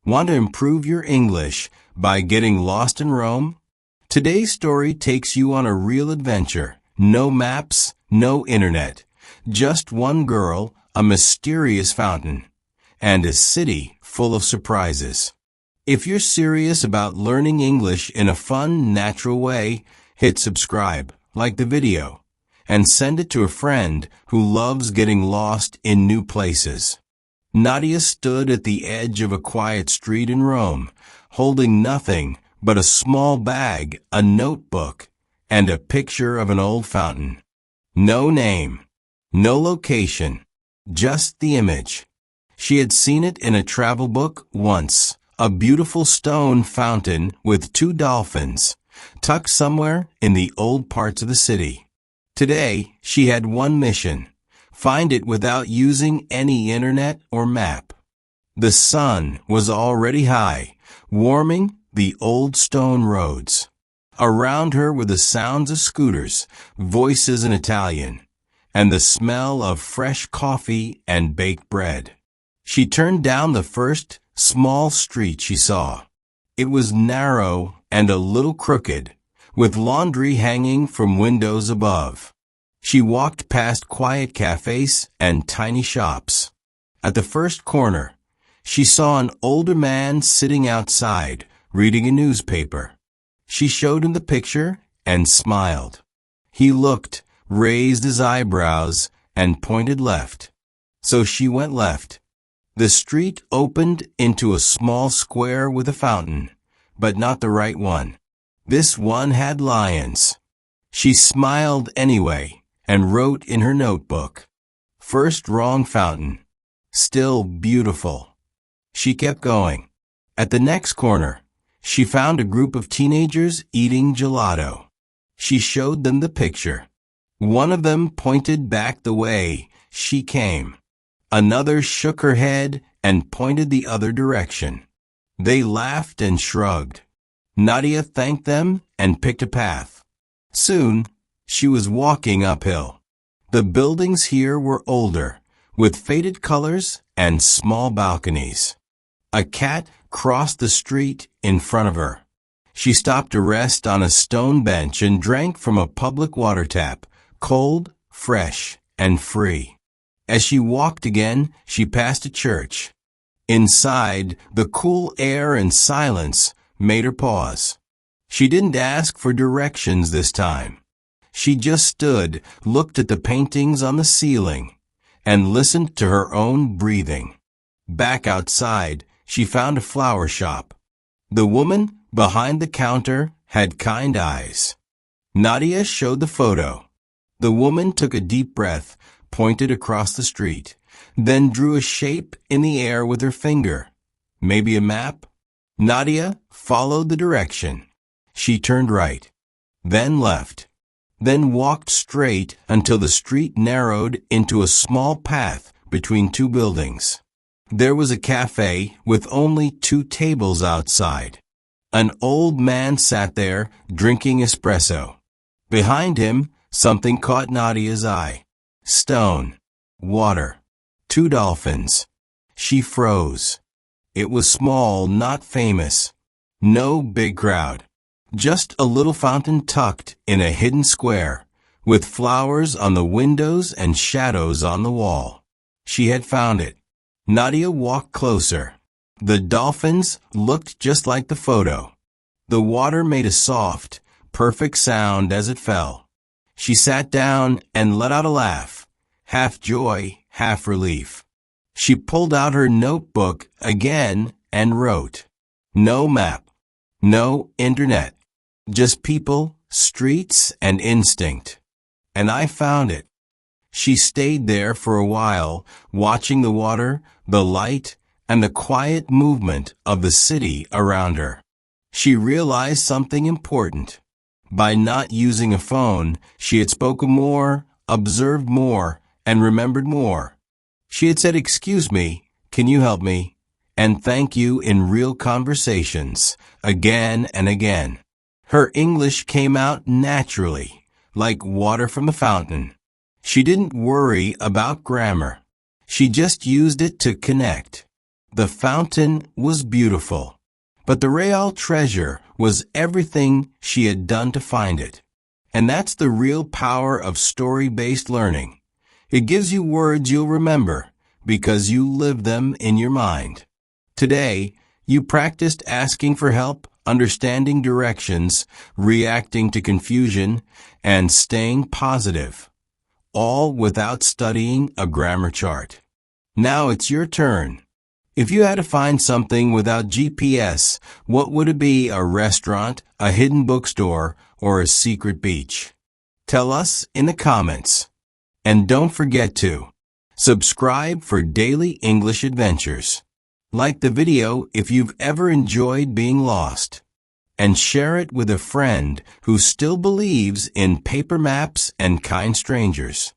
Want to improve your English by getting lost in Rome? Today's story takes you on a real adventure. No maps, no internet. Just one girl, a mysterious fountain, and a city full of surprises. If you're serious about learning English in a fun, natural way, hit subscribe, like the video, and send it to a friend who loves getting lost in new places. Nadia stood at the edge of a quiet street in Rome, holding nothing but a small bag, a notebook, and a picture of an old fountain. No name, no location, just the image. She had seen it in a travel book once, a beautiful stone fountain with two dolphins, tucked somewhere in the old parts of the city. Today, she had one mission: find it without using any internet or map. The sun was already high, warming the old stone roads. Around her were the sounds of scooters, voices in Italian, and the smell of fresh coffee and baked bread. She turned down the first small street she saw. It was narrow and a little crooked, with laundry hanging from windows above. She walked past quiet cafes and tiny shops. At the first corner, she saw an older man sitting outside, reading a newspaper. She showed him the picture and smiled. He looked, raised his eyebrows, and pointed left. So she went left. The street opened into a small square with a fountain, but not the right one. This one had lions. She smiled anyway and wrote in her notebook, "First wrong fountain. Still beautiful." She kept going. At the next corner, she found a group of teenagers eating gelato. She showed them the picture. One of them pointed back the way she came. Another shook her head and pointed the other direction. They laughed and shrugged. Nadia thanked them and picked a path. Soon, she was walking uphill. The buildings here were older, with faded colors and small balconies. A cat crossed the street in front of her. She stopped to rest on a stone bench and drank from a public water tap, cold, fresh, and free. As she walked again, she passed a church. Inside, the cool air and silence made her pause. She didn't ask for directions this time. She just stood, looked at the paintings on the ceiling, and listened to her own breathing. Back outside, she found a flower shop. The woman behind the counter had kind eyes. Nadia showed the photo. The woman took a deep breath, pointed across the street, then drew a shape in the air with her finger. Maybe a map? Nadia followed the direction. She turned right, then left, then walked straight until the street narrowed into a small path between two buildings. There was a cafe with only two tables outside. An old man sat there drinking espresso. Behind him, something caught Nadia's eye. Stone, water, two dolphins. She froze. It was small, not famous. No big crowd. Just a little fountain tucked in a hidden square, with flowers on the windows and shadows on the wall. She had found it. Nadia walked closer. The dolphins looked just like the photo. The water made a soft, perfect sound as it fell. She sat down and let out a laugh, half joy, half relief. She pulled out her notebook again and wrote, "No map, no internet, just people, streets, and instinct. And I found it." She stayed there for a while, watching the water, the light, and the quiet movement of the city around her. She realized something important. By not using a phone, she had spoken more, observed more, and remembered more. She had said, "Excuse me, can you help me?" and "thank you" in real conversations, again and again. Her English came out naturally, like water from the fountain. She didn't worry about grammar. She just used it to connect. The fountain was beautiful, but the real treasure was everything she had done to find it. And that's the real power of story-based learning. It gives you words you'll remember because you live them in your mind. Today, you practiced asking for help, understanding directions, reacting to confusion, and staying positive, all without studying a grammar chart. Now it's your turn. If you had to find something without GPS, what would it be? A restaurant, a hidden bookstore, or a secret beach? Tell us in the comments. And don't forget to subscribe for daily English adventures. Like the video if you've ever enjoyed being lost. And share it with a friend who still believes in paper maps and kind strangers.